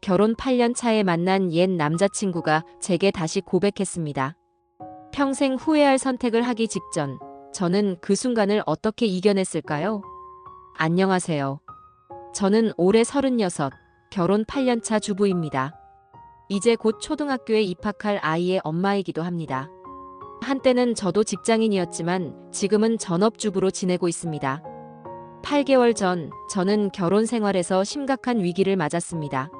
결혼 8년 차에 만난 옛 남자친구가 제게 다시 고백했습니다. 평생 후회할 선택을 하기 직전, 저는 그 순간을 어떻게 이겨냈을까요? 안녕하세요. 저는 올해 36, 결혼 8년 차 주부입니다. 이제 곧 초등학교에 입학할 아이의 엄마이기도 합니다. 한때는 저도 직장인이었지만 지금은 전업주부로 지내고 있습니다. 8개월 전 저는 결혼 생활에서 심각한 위기를 맞았습니다.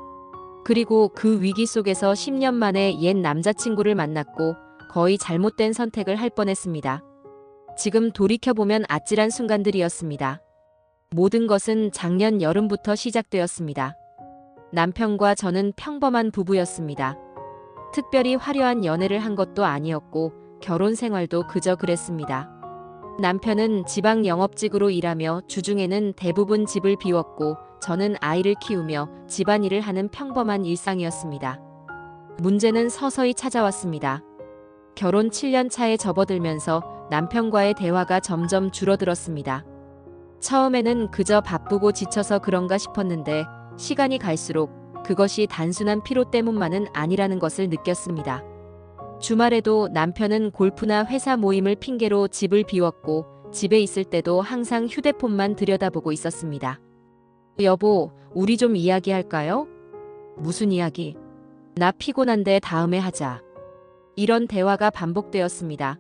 그리고 그 위기 속에서 10년 만에 옛 남자친구를 만났고 거의 잘못된 선택을 할 뻔했습니다. 지금 돌이켜보면 아찔한 순간들이었습니다. 모든 것은 작년 여름부터 시작되었습니다. 남편과 저는 평범한 부부였습니다. 특별히 화려한 연애를 한 것도 아니었고 결혼 생활도 그저 그랬습니다. 남편은 지방 영업직으로 일하며 주중에는 대부분 집을 비웠고 저는 아이를 키우며 집안일을 하는 평범한 일상이었습니다. 문제는 서서히 찾아왔습니다. 결혼 7년 차에 접어들면서 남편과의 대화가 점점 줄어들었습니다. 처음에는 그저 바쁘고 지쳐서 그런가 싶었는데 시간이 갈수록 그것이 단순한 피로 때문만은 아니라는 것을 느꼈습니다. 주말에도 남편은 골프나 회사 모임을 핑계로 집을 비웠고 집에 있을 때도 항상 휴대폰만 들여다보고 있었습니다. 여보, 우리 좀 이야기할까요? 무슨 이야기? 나 피곤한데 다음에 하자. 이런 대화가 반복되었습니다.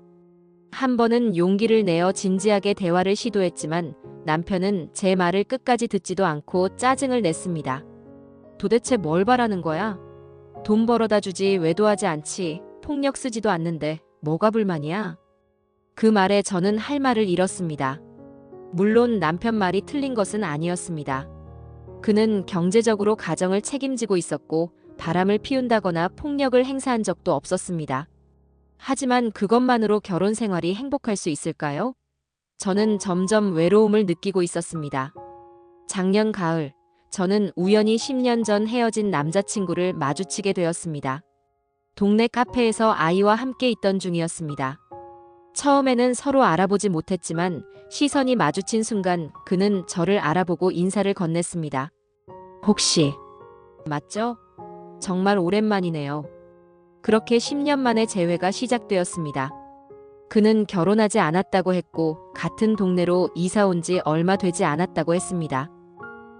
한 번은 용기를 내어 진지하게 대화를 시도했지만 남편은 제 말을 끝까지 듣지도 않고 짜증을 냈습니다. 도대체 뭘 바라는 거야? 돈 벌어다 주지 외도하지 않지. 폭력 쓰지도 않는데 뭐가 불만이야? 그 말에 저는 할 말을 잃었습니다. 물론 남편 말이 틀린 것은 아니었습니다. 그는 경제적으로 가정을 책임지고 있었고 바람을 피운다거나 폭력을 행사한 적도 없었습니다. 하지만 그것만으로 결혼 생활이 행복할 수 있을까요? 저는 점점 외로움을 느끼고 있었습니다. 작년 가을, 저는 우연히 10년 전 헤어진 남자친구를 마주치게 되었습니다. 동네 카페에서 아이와 함께 있던 중이었습니다. 처음에는 서로 알아보지 못했지만 시선이 마주친 순간 그는 저를 알아보고 인사를 건넸습니다. 혹시 맞죠? 정말 오랜만이네요. 그렇게 10년 만에 재회가 시작되었습니다. 그는 결혼하지 않았다고 했고 같은 동네로 이사 온 지 얼마 되지 않았다고 했습니다.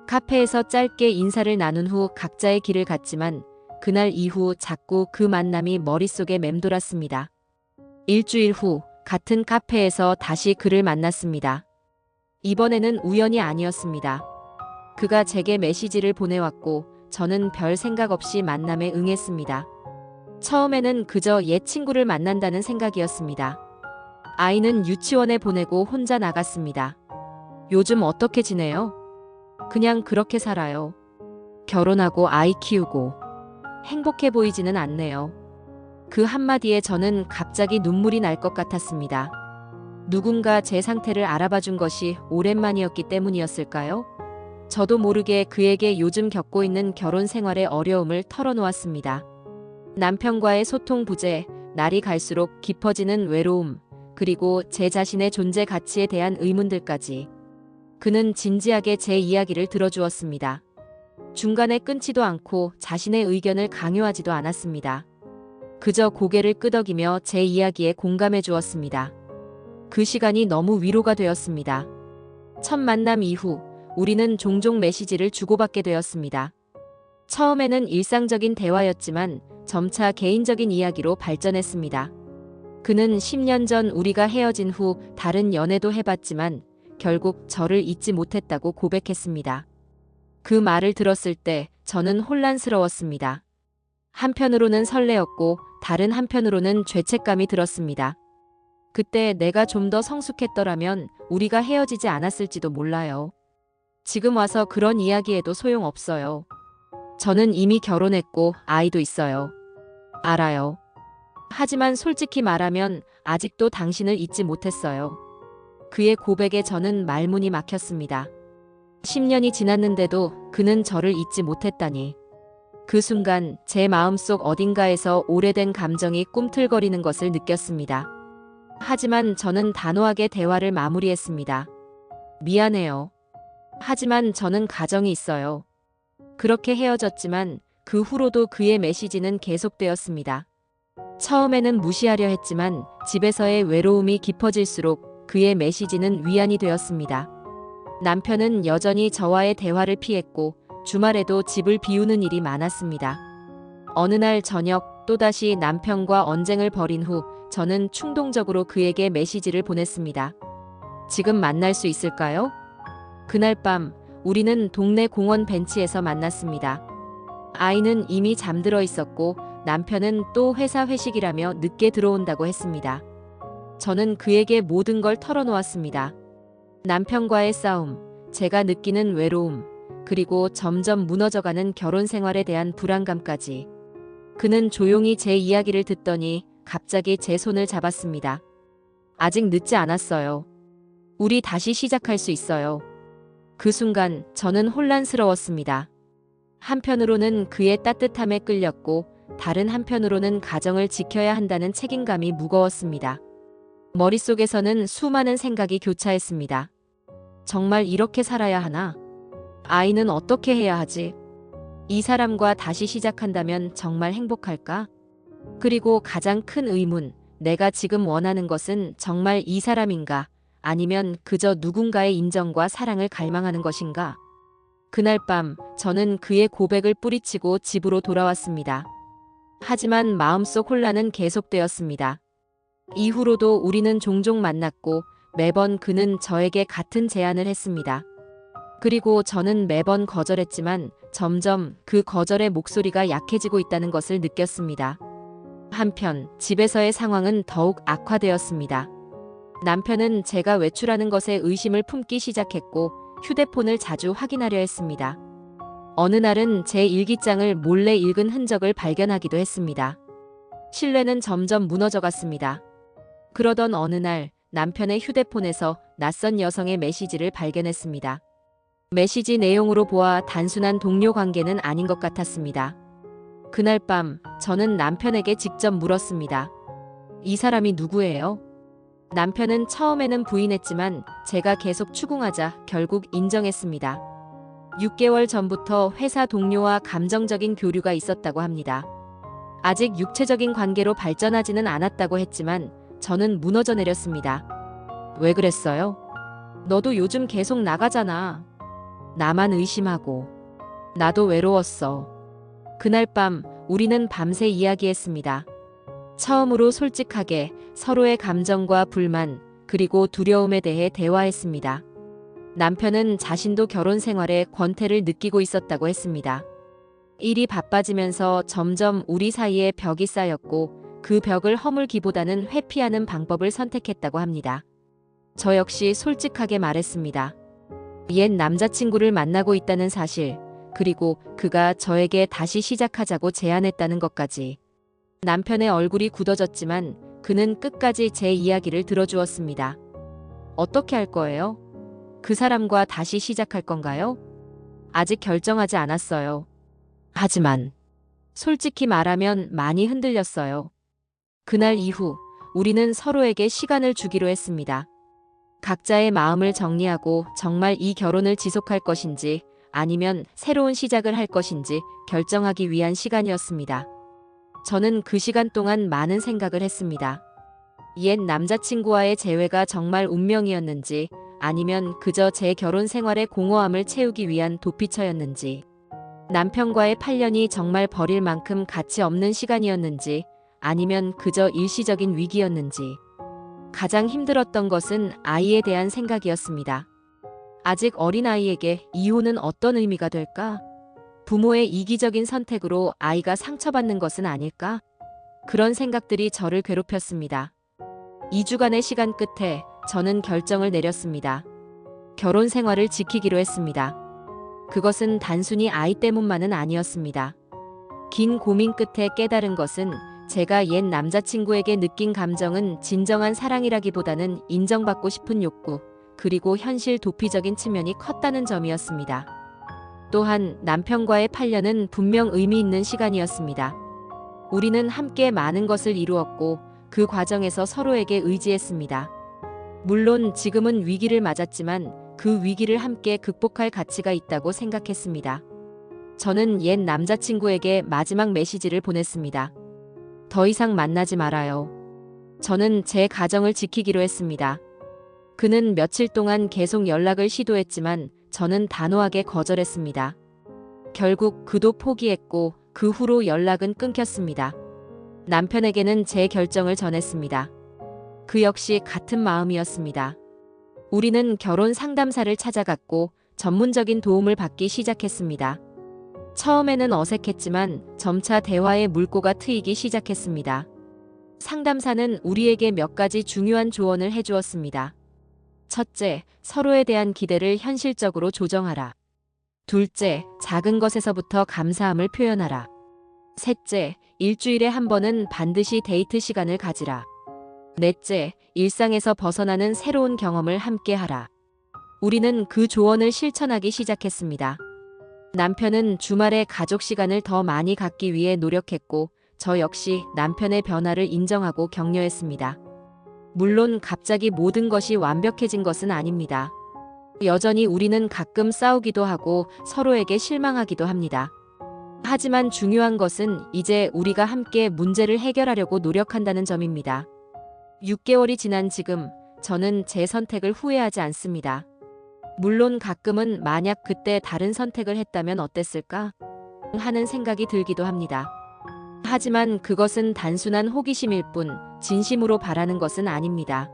카페에서 짧게 인사를 나눈 후 각자의 길을 갔지만 그날 이후 자꾸 그 만남이 머릿속에 맴돌았습니다. 일주일 후 같은 카페에서 다시 그를 만났습니다. 이번에는 우연이 아니었습니다. 그가 제게 메시지를 보내왔고 저는 별 생각 없이 만남에 응했습니다. 처음에는 그저 옛 친구를 만난다는 생각이었습니다. 아이는 유치원에 보내고 혼자 나갔습니다. 요즘 어떻게 지내요? 그냥 그렇게 살아요. 결혼하고 아이 키우고. 행복해 보이지는 않네요. 그 한마디에 저는 갑자기 눈물이 날 것 같았습니다. 누군가 제 상태를 알아봐 준 것이 오랜만이었기 때문이었을까요? 저도 모르게 그에게 요즘 겪고 있는 결혼 생활의 어려움을 털어놓았습니다. 남편과의 소통 부재, 날이 갈수록 깊어지는 외로움, 그리고 제 자신의 존재 가치에 대한 의문들까지. 그는 진지하게 제 이야기를 들어주었습니다. 중간에 끊지도 않고 자신의 의견을 강요하지도 않았습니다. 그저 고개를 끄덕이며 제 이야기에 공감해 주었습니다. 그 시간이 너무 위로가 되었습니다. 첫 만남 이후 우리는 종종 메시지를 주고받게 되었습니다. 처음에는 일상적인 대화였지만 점차 개인적인 이야기로 발전했습니다. 그는 10년 전 우리가 헤어진 후 다른 연애도 해봤지만 결국 저를 잊지 못했다고 고백했습니다. 그 말을 들었을 때 저는 혼란스러웠습니다. 한편으로는 설레었고 다른 한편으로는 죄책감이 들었습니다. 그때 내가 좀 더 성숙했더라면 우리가 헤어지지 않았을지도 몰라요. 지금 와서 그런 이야기해도 소용없어요. 저는 이미 결혼했고 아이도 있어요. 알아요. 하지만 솔직히 말하면 아직도 당신을 잊지 못했어요. 그의 고백에 저는 말문이 막혔습니다. 10년이 지났는데도 그는 저를 잊지 못했다니. 그 순간 제 마음속 어딘가에서 오래된 감정이 꿈틀거리는 것을 느꼈습니다. 하지만 저는 단호하게 대화를 마무리했습니다. 미안해요. 하지만 저는 가정이 있어요. 그렇게 헤어졌지만 그 후로도 그의 메시지는 계속되었습니다. 처음에는 무시하려 했지만 집에서의 외로움이 깊어질수록 그의 메시지는 위안이 되었습니다. 남편은 여전히 저와의 대화를 피했고 주말에도 집을 비우는 일이 많았습니다. 어느 날 저녁 또다시 남편과 언쟁을 벌인 후 저는 충동적으로 그에게 메시지를 보냈습니다. 지금 만날 수 있을까요? 그날 밤 우리는 동네 공원 벤치에서 만났습니다. 아이는 이미 잠들어 있었고 남편은 또 회사 회식이라며 늦게 들어온다고 했습니다. 저는 그에게 모든 걸 털어놓았습니다. 남편과의 싸움, 제가 느끼는 외로움, 그리고 점점 무너져가는 결혼 생활에 대한 불안감까지. 그는 조용히 제 이야기를 듣더니 갑자기 제 손을 잡았습니다. 아직 늦지 않았어요. 우리 다시 시작할 수 있어요. 그 순간 저는 혼란스러웠습니다. 한편으로는 그의 따뜻함에 끌렸고 다른 한편으로는 가정을 지켜야 한다는 책임감이 무거웠습니다. 머릿속에서는 수많은 생각이 교차했습니다. 정말 이렇게 살아야 하나? 아이는 어떻게 해야 하지? 이 사람과 다시 시작한다면 정말 행복할까? 그리고 가장 큰 의문, 내가 지금 원하는 것은 정말 이 사람인가? 아니면 그저 누군가의 인정과 사랑을 갈망하는 것인가? 그날 밤 저는 그의 고백을 뿌리치고 집으로 돌아왔습니다. 하지만 마음속 혼란은 계속되었습니다. 이후로도 우리는 종종 만났고 매번 그는 저에게 같은 제안을 했습니다. 그리고 저는 매번 거절했지만 점점 그 거절의 목소리가 약해지고 있다는 것을 느꼈습니다. 한편 집에서의 상황은 더욱 악화되었습니다. 남편은 제가 외출하는 것에 의심을 품기 시작했고 휴대폰을 자주 확인하려 했습니다. 어느 날은 제 일기장을 몰래 읽은 흔적을 발견하기도 했습니다. 신뢰는 점점 무너져갔습니다. 그러던 어느 날 남편의 휴대폰에서 낯선 여성의 메시지를 발견했습니다. 메시지 내용으로 보아 단순한 동료 관계는 아닌 것 같았습니다. 그날 밤 저는 남편에게 직접 물었습니다. 이 사람이 누구예요? 남편은 처음에는 부인했지만 제가 계속 추궁하자 결국 인정했습니다. 6개월 전부터 회사 동료와 감정적인 교류가 있었다고 합니다. 아직 육체적인 관계로 발전하지는 않았다고 했지만 저는 무너져 내렸습니다. 왜 그랬어요? 너도 요즘 계속 나가잖아. 나만 의심하고. 나도 외로웠어. 그날 밤 우리는 밤새 이야기했습니다. 처음으로 솔직하게 서로의 감정과 불만, 그리고 두려움에 대해 대화했습니다. 남편은 자신도 결혼 생활에 권태를 느끼고 있었다고 했습니다. 일이 바빠지면서 점점 우리 사이에 벽이 쌓였고 그 벽을 허물기보다는 회피하는 방법을 선택했다고 합니다. 저 역시 솔직하게 말했습니다. 옛 남자친구를 만나고 있다는 사실, 그리고 그가 저에게 다시 시작하자고 제안했다는 것까지. 남편의 얼굴이 굳어졌지만 그는 끝까지 제 이야기를 들어주었습니다. 어떻게 할 거예요? 그 사람과 다시 시작할 건가요? 아직 결정하지 않았어요. 하지만 솔직히 말하면 많이 흔들렸어요. 그날 이후 우리는 서로에게 시간을 주기로 했습니다. 각자의 마음을 정리하고 정말 이 결혼을 지속할 것인지 아니면 새로운 시작을 할 것인지 결정하기 위한 시간이었습니다. 저는 그 시간 동안 많은 생각을 했습니다. 옛 남자친구와의 재회가 정말 운명이었는지 아니면 그저 제 결혼 생활의 공허함을 채우기 위한 도피처였는지, 남편과의 8년이 정말 버릴 만큼 가치 없는 시간이었는지 아니면 그저 일시적인 위기였는지. 가장 힘들었던 것은 아이에 대한 생각이었습니다. 아직 어린 아이에게 이혼은 어떤 의미가 될까? 부모의 이기적인 선택으로 아이가 상처받는 것은 아닐까? 그런 생각들이 저를 괴롭혔습니다. 2주간의 시간 끝에 저는 결정을 내렸습니다. 결혼 생활을 지키기로 했습니다. 그것은 단순히 아이 때문만은 아니었습니다. 긴 고민 끝에 깨달은 것은 제가 옛 남자친구에게 느낀 감정은 진정한 사랑이라기보다는 인정받고 싶은 욕구, 그리고 현실 도피적인 측면이 컸다는 점이었습니다. 또한 남편과의 8년은 분명 의미 있는 시간이었습니다. 우리는 함께 많은 것을 이루었고 그 과정에서 서로에게 의지했습니다. 물론 지금은 위기를 맞았지만 그 위기를 함께 극복할 가치가 있다고 생각했습니다. 저는 옛 남자친구에게 마지막 메시지를 보냈습니다. 더 이상 만나지 말아요. 저는 제 가정을 지키기로 했습니다. 그는 며칠 동안 계속 연락을 시도했지만 저는 단호하게 거절했습니다. 결국 그도 포기했고 그 후로 연락은 끊겼습니다. 남편에게는 제 결정을 전했습니다. 그 역시 같은 마음이었습니다. 우리는 결혼 상담사를 찾아갔고 전문적인 도움을 받기 시작했습니다. 처음에는 어색했지만 점차 대화의 물꼬가 트이기 시작했습니다. 상담사는 우리에게 몇 가지 중요한 조언을 해주었습니다. 첫째, 서로에 대한 기대를 현실적으로 조정하라. 둘째, 작은 것에서부터 감사함을 표현하라. 셋째, 일주일에 한 번은 반드시 데이트 시간을 가지라. 넷째, 일상에서 벗어나는 새로운 경험을 함께 하라. 우리는 그 조언을 실천하기 시작했습니다. 남편은 주말에 가족 시간을 더 많이 갖기 위해 노력했고, 저 역시 남편의 변화를 인정하고 격려했습니다. 물론 갑자기 모든 것이 완벽해진 것은 아닙니다. 여전히 우리는 가끔 싸우기도 하고 서로에게 실망하기도 합니다. 하지만 중요한 것은 이제 우리가 함께 문제를 해결하려고 노력한다는 점입니다. 6개월이 지난 지금 저는 제 선택을 후회하지 않습니다. 물론 가끔은 만약 그때 다른 선택을 했다면 어땠을까 하는 생각이 들기도 합니다. 하지만 그것은 단순한 호기심일 뿐 진심으로 바라는 것은 아닙니다.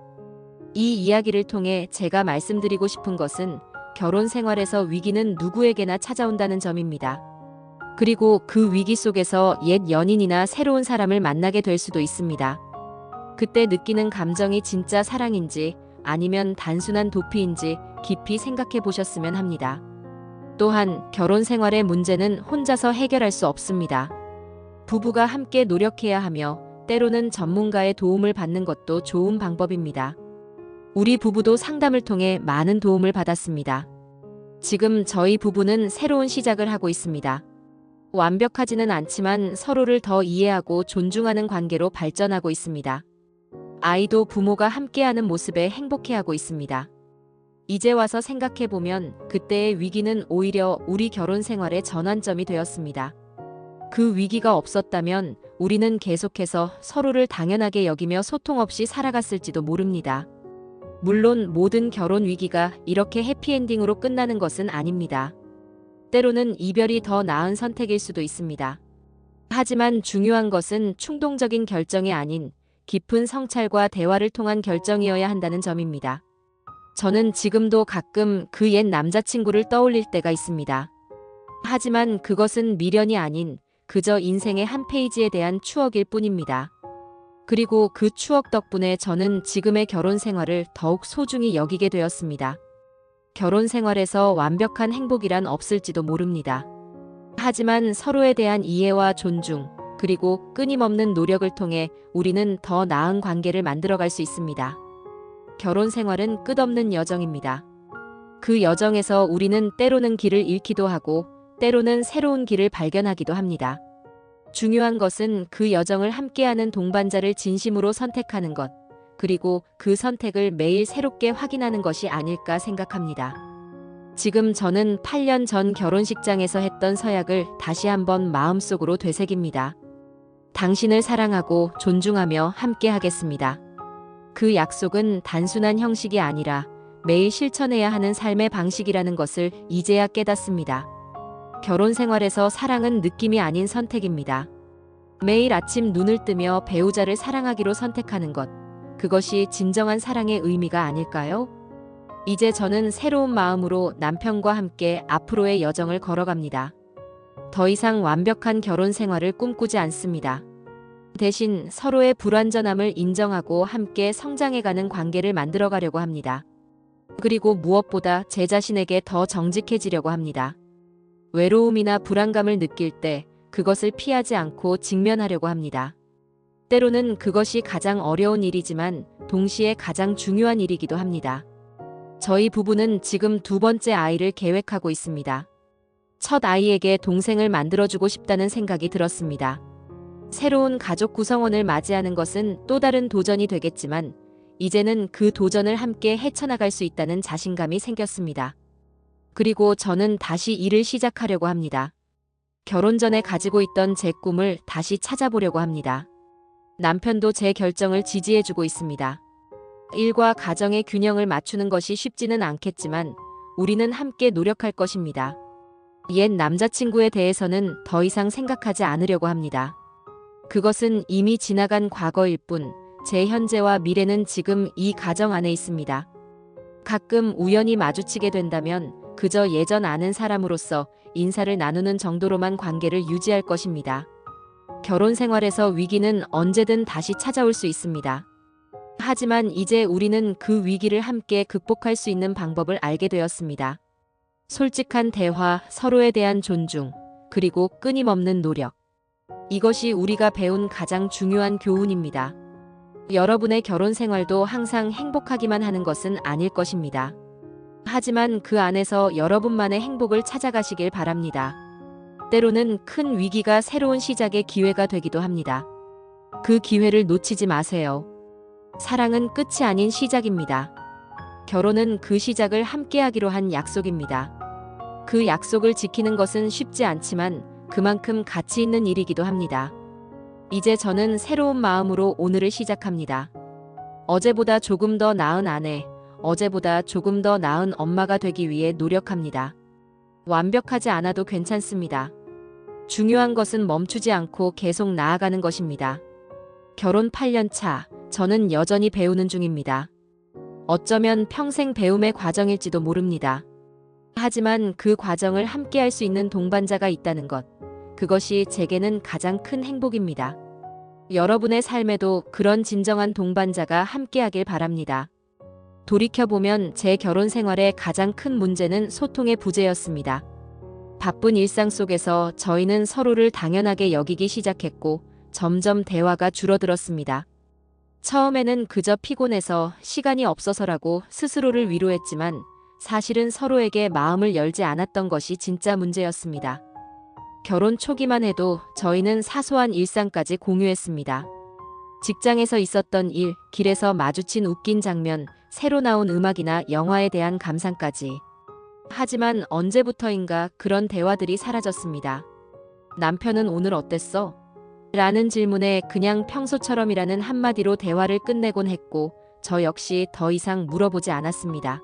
이 이야기를 통해 제가 말씀드리고 싶은 것은 결혼 생활에서 위기는 누구에게나 찾아온다는 점입니다. 그리고 그 위기 속에서 옛 연인이나 새로운 사람을 만나게 될 수도 있습니다. 그때 느끼는 감정이 진짜 사랑인지 아니면 단순한 도피인지 깊이 생각해 보셨으면 합니다. 또한 결혼 생활의 문제는 혼자서 해결할 수 없습니다. 부부가 함께 노력해야 하며 때로는 전문가의 도움을 받는 것도 좋은 방법입니다. 우리 부부도 상담을 통해 많은 도움을 받았습니다. 지금 저희 부부는 새로운 시작을 하고 있습니다. 완벽하지는 않지만 서로를 더 이해하고 존중하는 관계로 발전하고 있습니다. 아이도 부모가 함께하는 모습에 행복해하고 있습니다. 이제 와서 생각해보면 그때의 위기는 오히려 우리 결혼 생활의 전환점이 되었습니다. 그 위기가 없었다면 우리는 계속해서 서로를 당연하게 여기며 소통 없이 살아갔을지도 모릅니다. 물론 모든 결혼 위기가 이렇게 해피엔딩으로 끝나는 것은 아닙니다. 때로는 이별이 더 나은 선택일 수도 있습니다. 하지만 중요한 것은 충동적인 결정이 아닌 깊은 성찰과 대화를 통한 결정이어야 한다는 점입니다. 저는 지금도 가끔 그 옛 남자친구를 떠올릴 때가 있습니다. 하지만 그것은 미련이 아닌 그저 인생의 한 페이지에 대한 추억일 뿐입니다. 그리고 그 추억 덕분에 저는 지금의 결혼 생활을 더욱 소중히 여기게 되었습니다. 결혼 생활에서 완벽한 행복이란 없을지도 모릅니다. 하지만 서로에 대한 이해와 존중, 그리고 끊임없는 노력을 통해 우리는 더 나은 관계를 만들어갈 수 있습니다. 결혼 생활은 끝없는 여정입니다. 그 여정에서 우리는 때로는 길을 잃기도 하고 때로는 새로운 길을 발견하기도 합니다. 중요한 것은 그 여정을 함께하는 동반자를 진심으로 선택하는 것, 그리고 그 선택을 매일 새롭게 확인하는 것이 아닐까 생각합니다. 지금 저는 8년 전 결혼식장에서 했던 서약을 다시 한번 마음속으로 되새깁니다. 당신을 사랑하고 존중하며 함께 하겠습니다. 그 약속은 단순한 형식이 아니라 매일 실천해야 하는 삶의 방식이라는 것을 이제야 깨닫습니다. 결혼 생활에서 사랑은 느낌이 아닌 선택입니다. 매일 아침 눈을 뜨며 배우자를 사랑하기로 선택하는 것, 그것이 진정한 사랑의 의미가 아닐까요? 이제 저는 새로운 마음으로 남편과 함께 앞으로의 여정을 걸어갑니다. 더 이상 완벽한 결혼 생활을 꿈꾸지 않습니다. 대신 서로의 불완전함을 인정하고 함께 성장해가는 관계를 만들어가려고 합니다. 그리고 무엇보다 제 자신에게 더 정직해지려고 합니다. 외로움이나 불안감을 느낄 때 그것을 피하지 않고 직면하려고 합니다. 때로는 그것이 가장 어려운 일이지만 동시에 가장 중요한 일이기도 합니다. 저희 부부는 지금 두 번째 아이를 계획하고 있습니다. 첫 아이에게 동생을 만들어주고 싶다는 생각이 들었습니다. 새로운 가족 구성원을 맞이하는 것은 또 다른 도전이 되겠지만 이제는 그 도전을 함께 헤쳐나갈 수 있다는 자신감이 생겼습니다. 그리고 저는 다시 일을 시작하려고 합니다. 결혼 전에 가지고 있던 제 꿈을 다시 찾아보려고 합니다. 남편도 제 결정을 지지해주고 있습니다. 일과 가정의 균형을 맞추는 것이 쉽지는 않겠지만 우리는 함께 노력할 것입니다. 옛 남자친구에 대해서는 더 이상 생각하지 않으려고 합니다. 그것은 이미 지나간 과거일 뿐, 제 현재와 미래는 지금 이 가정 안에 있습니다. 가끔 우연히 마주치게 된다면 그저 예전 아는 사람으로서 인사를 나누는 정도로만 관계를 유지할 것입니다. 결혼 생활에서 위기는 언제든 다시 찾아올 수 있습니다. 하지만 이제 우리는 그 위기를 함께 극복할 수 있는 방법을 알게 되었습니다. 솔직한 대화, 서로에 대한 존중, 그리고 끊임없는 노력. 이것이 우리가 배운 가장 중요한 교훈입니다. 여러분의 결혼 생활도 항상 행복하기만 하는 것은 아닐 것입니다. 하지만 그 안에서 여러분만의 행복을 찾아가시길 바랍니다. 때로는 큰 위기가 새로운 시작의 기회가 되기도 합니다. 그 기회를 놓치지 마세요. 사랑은 끝이 아닌 시작입니다. 결혼은 그 시작을 함께하기로 한 약속입니다. 그 약속을 지키는 것은 쉽지 않지만 그만큼 가치 있는 일이기도 합니다. 이제 저는 새로운 마음으로 오늘을 시작합니다. 어제보다 조금 더 나은 아내, 어제보다 조금 더 나은 엄마가 되기 위해 노력합니다. 완벽하지 않아도 괜찮습니다. 중요한 것은 멈추지 않고 계속 나아가는 것입니다. 결혼 8년 차, 저는 여전히 배우는 중입니다. 어쩌면 평생 배움의 과정일지도 모릅니다. 하지만 그 과정을 함께할 수 있는 동반자가 있다는 것, 그것이 제게는 가장 큰 행복입니다. 여러분의 삶에도 그런 진정한 동반자가 함께하길 바랍니다. 돌이켜보면 제 결혼 생활의 가장 큰 문제는 소통의 부재였습니다. 바쁜 일상 속에서 저희는 서로를 당연하게 여기기 시작했고 점점 대화가 줄어들었습니다. 처음에는 그저 피곤해서 시간이 없어서라고 스스로를 위로했지만 사실은 서로에게 마음을 열지 않았던 것이 진짜 문제였습니다. 결혼 초기만 해도 저희는 사소한 일상까지 공유했습니다. 직장에서 있었던 일, 길에서 마주친 웃긴 장면, 새로 나온 음악이나 영화에 대한 감상까지. 하지만 언제부터인가 그런 대화들이 사라졌습니다. 남편은 오늘 어땠어? 라는 질문에 그냥 평소처럼이라는 한마디로 대화를 끝내곤 했고 저 역시 더 이상 물어보지 않았습니다.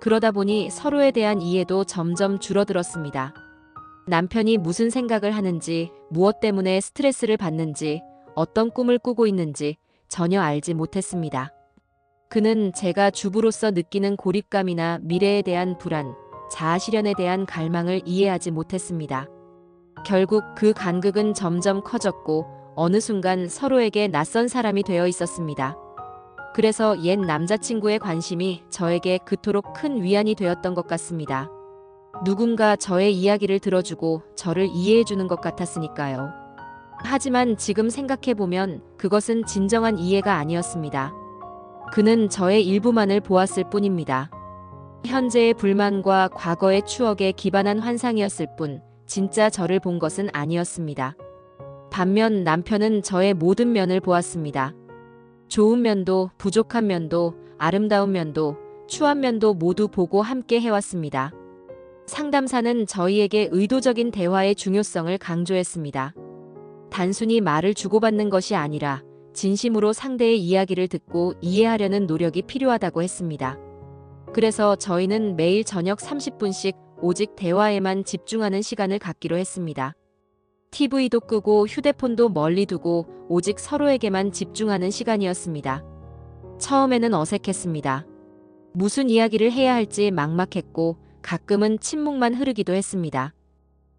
그러다 보니 서로에 대한 이해도 점점 줄어들었습니다. 남편이 무슨 생각을 하는지, 무엇 때문에 스트레스를 받는지, 어떤 꿈을 꾸고 있는지 전혀 알지 못했습니다. 그는 제가 주부로서 느끼는 고립감이나 미래에 대한 불안, 자아 실현에 대한 갈망을 이해하지 못했습니다. 결국 그 간극은 점점 커졌고 어느 순간 서로에게 낯선 사람이 되어 있었습니다. 그래서 옛 남자친구의 관심이 저에게 그토록 큰 위안이 되었던 것 같습니다. 누군가 저의 이야기를 들어주고 저를 이해해주는 것 같았으니까요. 하지만 지금 생각해보면 그것은 진정한 이해가 아니었습니다. 그는 저의 일부만을 보았을 뿐입니다. 현재의 불만과 과거의 추억에 기반한 환상이었을 뿐 진짜 저를 본 것은 아니었습니다. 반면 남편은 저의 모든 면을 보았습니다. 좋은 면도, 부족한 면도, 아름다운 면도, 추한 면도 모두 보고 함께 해왔습니다. 상담사는 저희에게 의도적인 대화의 중요성을 강조했습니다. 단순히 말을 주고받는 것이 아니라 진심으로 상대의 이야기를 듣고 이해하려는 노력이 필요하다고 했습니다. 그래서 저희는 매일 저녁 30분씩 오직 대화에만 집중하는 시간을 갖기로 했습니다. TV도 끄고 휴대폰도 멀리 두고 오직 서로에게만 집중하는 시간이었습니다. 처음에는 어색했습니다. 무슨 이야기를 해야 할지 막막했고 가끔은 침묵만 흐르기도 했습니다.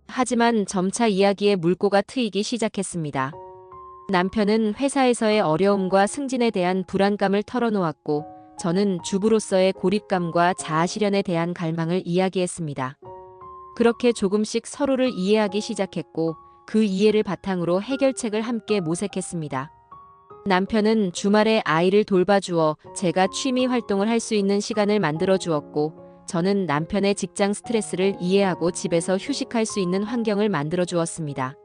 하지만 점차 이야기의 물꼬가 트이기 시작했습니다. 남편은 회사에서의 어려움과 승진에 대한 불안감을 털어놓았고 저는 주부로서의 고립감과 자아 실현에 대한 갈망을 이야기했습니다. 그렇게 조금씩 서로를 이해하기 시작했고 그 이해를 바탕으로 해결책을 함께 모색했습니다. 남편은 주말에 아이를 돌봐주어 제가 취미 활동을 할 수 있는 시간을 만들어 주었고 저는 남편의 직장 스트레스를 이해하고 집에서 휴식할 수 있는 환경을 만들어 주었습니다.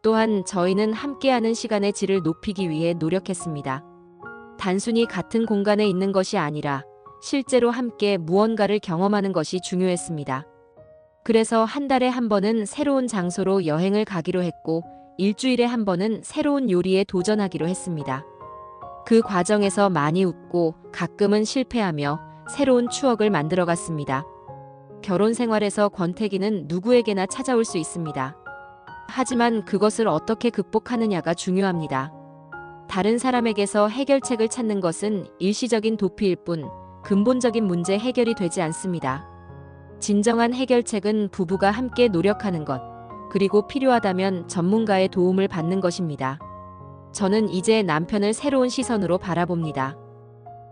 또한 저희는 함께하는 시간의 질을 높이기 위해 노력했습니다. 단순히 같은 공간에 있는 것이 아니라 실제로 함께 무언가를 경험하는 것이 중요했습니다. 그래서 한 달에 한 번은 새로운 장소로 여행을 가기로 했고, 일주일에 한 번은 새로운 요리에 도전하기로 했습니다. 그 과정에서 많이 웃고 가끔은 실패하며 새로운 추억을 만들어 갔습니다. 결혼 생활에서 권태기는 누구에게나 찾아올 수 있습니다. 하지만 그것을 어떻게 극복하느냐가 중요합니다. 다른 사람에게서 해결책을 찾는 것은 일시적인 도피일 뿐 근본적인 문제 해결이 되지 않습니다. 진정한 해결책은 부부가 함께 노력하는 것, 그리고 필요하다면 전문가의 도움을 받는 것입니다. 저는 이제 남편을 새로운 시선으로 바라봅니다.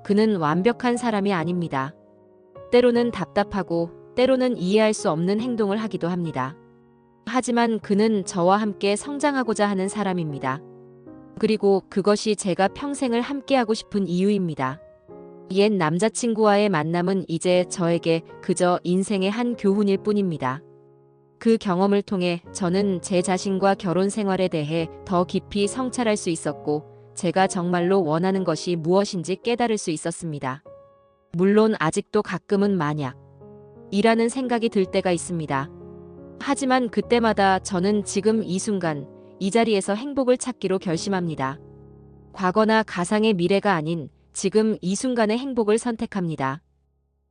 그는 완벽한 사람이 아닙니다. 때로는 답답하고 때로는 이해할 수 없는 행동을 하기도 합니다. 하지만 그는 저와 함께 성장하고자 하는 사람입니다. 그리고 그것이 제가 평생을 함께하고 싶은 이유입니다. 옛 남자친구와의 만남은 이제 저에게 그저 인생의 한 교훈일 뿐입니다. 그 경험을 통해 저는 제 자신과 결혼 생활에 대해 더 깊이 성찰할 수 있었고, 제가 정말로 원하는 것이 무엇인지 깨달을 수 있었습니다. 물론 아직도 가끔은 만약 이라는 생각이 들 때가 있습니다. 하지만 그때마다 저는 지금 이 순간, 이 자리에서 행복을 찾기로 결심합니다. 과거나 가상의 미래가 아닌 지금 이 순간의 행복을 선택합니다.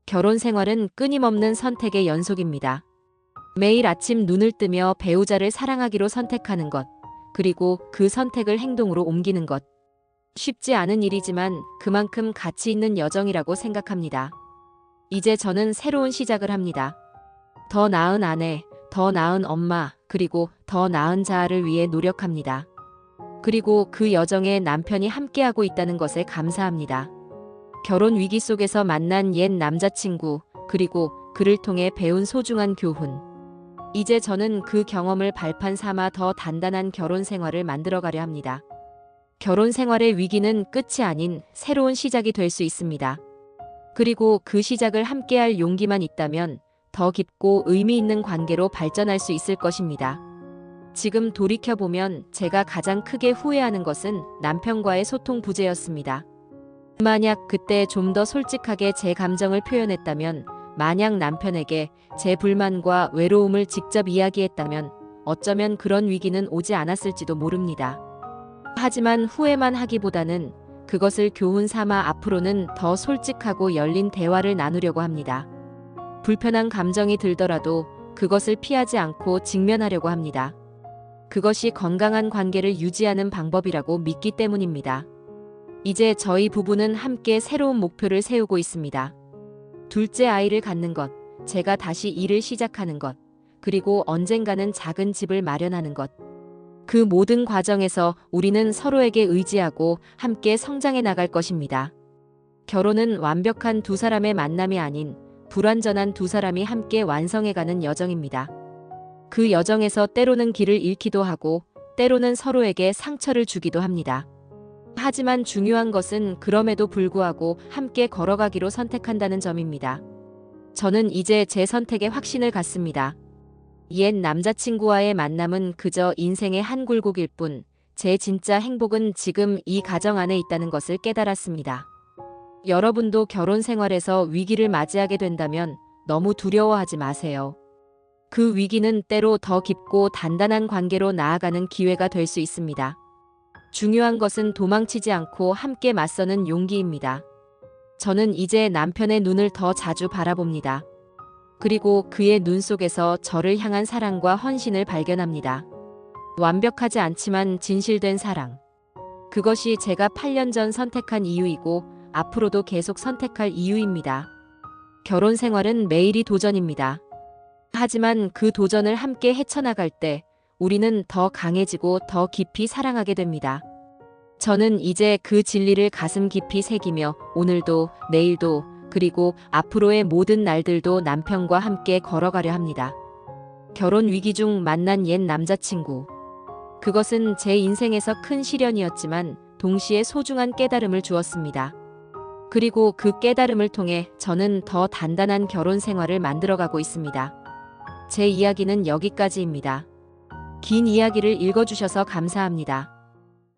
결혼 생활은 끊임없는 선택의 연속입니다. 매일 아침 눈을 뜨며 배우자를 사랑하기로 선택하는 것, 그리고 그 선택을 행동으로 옮기는 것. 쉽지 않은 일이지만 그만큼 가치 있는 여정이라고 생각합니다. 이제 저는 새로운 시작을 합니다. 더 나은 아내, 더 나은 엄마, 그리고 더 나은 자아를 위해 노력합니다. 그리고 그 여정에 남편이 함께하고 있다는 것에 감사합니다. 결혼 위기 속에서 만난 옛 남자친구, 그리고 그를 통해 배운 소중한 교훈. 이제 저는 그 경험을 발판 삼아 더 단단한 결혼 생활을 만들어가려 합니다. 결혼 생활의 위기는 끝이 아닌 새로운 시작이 될 수 있습니다. 그리고 그 시작을 함께할 용기만 있다면 더 깊고 의미 있는 관계로 발전할 수 있을 것입니다. 지금 돌이켜보면 제가 가장 크게 후회하는 것은 남편과의 소통 부재였습니다. 만약 그때 좀 더 솔직하게 제 감정을 표현했다면, 만약 남편에게 제 불만과 외로움을 직접 이야기했다면 어쩌면 그런 위기는 오지 않았을지도 모릅니다. 하지만 후회만 하기보다는 그것을 교훈 삼아 앞으로는 더 솔직하고 열린 대화를 나누려고 합니다. 불편한 감정이 들더라도 그것을 피하지 않고 직면하려고 합니다. 그것이 건강한 관계를 유지하는 방법이라고 믿기 때문입니다. 이제 저희 부부는 함께 새로운 목표를 세우고 있습니다. 둘째 아이를 갖는 것, 제가 다시 일을 시작하는 것, 그리고 언젠가는 작은 집을 마련하는 것. 그 모든 과정에서 우리는 서로에게 의지하고 함께 성장해 나갈 것입니다. 결혼은 완벽한 두 사람의 만남이 아닌 불완전한 두 사람이 함께 완성해가는 여정입니다. 그 여정에서 때로는 길을 잃기도 하고 때로는 서로에게 상처를 주기도 합니다. 하지만 중요한 것은 그럼에도 불구하고 함께 걸어가기로 선택한다는 점입니다. 저는 이제 제 선택에 확신을 갖습니다. 옛 남자친구와의 만남은 그저 인생의 한 굴곡일 뿐, 제 진짜 행복은 지금 이 가정 안에 있다는 것을 깨달았습니다. 여러분도 결혼 생활에서 위기를 맞이하게 된다면 너무 두려워하지 마세요. 그 위기는 때로 더 깊고 단단한 관계로 나아가는 기회가 될 수 있습니다. 중요한 것은 도망치지 않고 함께 맞서는 용기입니다. 저는 이제 남편의 눈을 더 자주 바라봅니다. 그리고 그의 눈 속에서 저를 향한 사랑과 헌신을 발견합니다. 완벽하지 않지만 진실된 사랑. 그것이 제가 8년 전 선택한 이유이고 앞으로도 계속 선택할 이유입니다. 결혼 생활은 매일이 도전입니다. 하지만 그 도전을 함께 헤쳐나갈 때 우리는 더 강해지고 더 깊이 사랑하게 됩니다. 저는 이제 그 진리를 가슴 깊이 새기며 오늘도, 내일도, 그리고 앞으로의 모든 날들도 남편과 함께 걸어가려 합니다. 결혼 위기 중 만난 옛 남자친구. 그것은 제 인생에서 큰 시련이었지만 동시에 소중한 깨달음을 주었습니다. 그리고 그 깨달음을 통해 저는 더 단단한 결혼 생활을 만들어가고 있습니다. 제 이야기는 여기까지입니다. 긴 이야기를 읽어주셔서 감사합니다.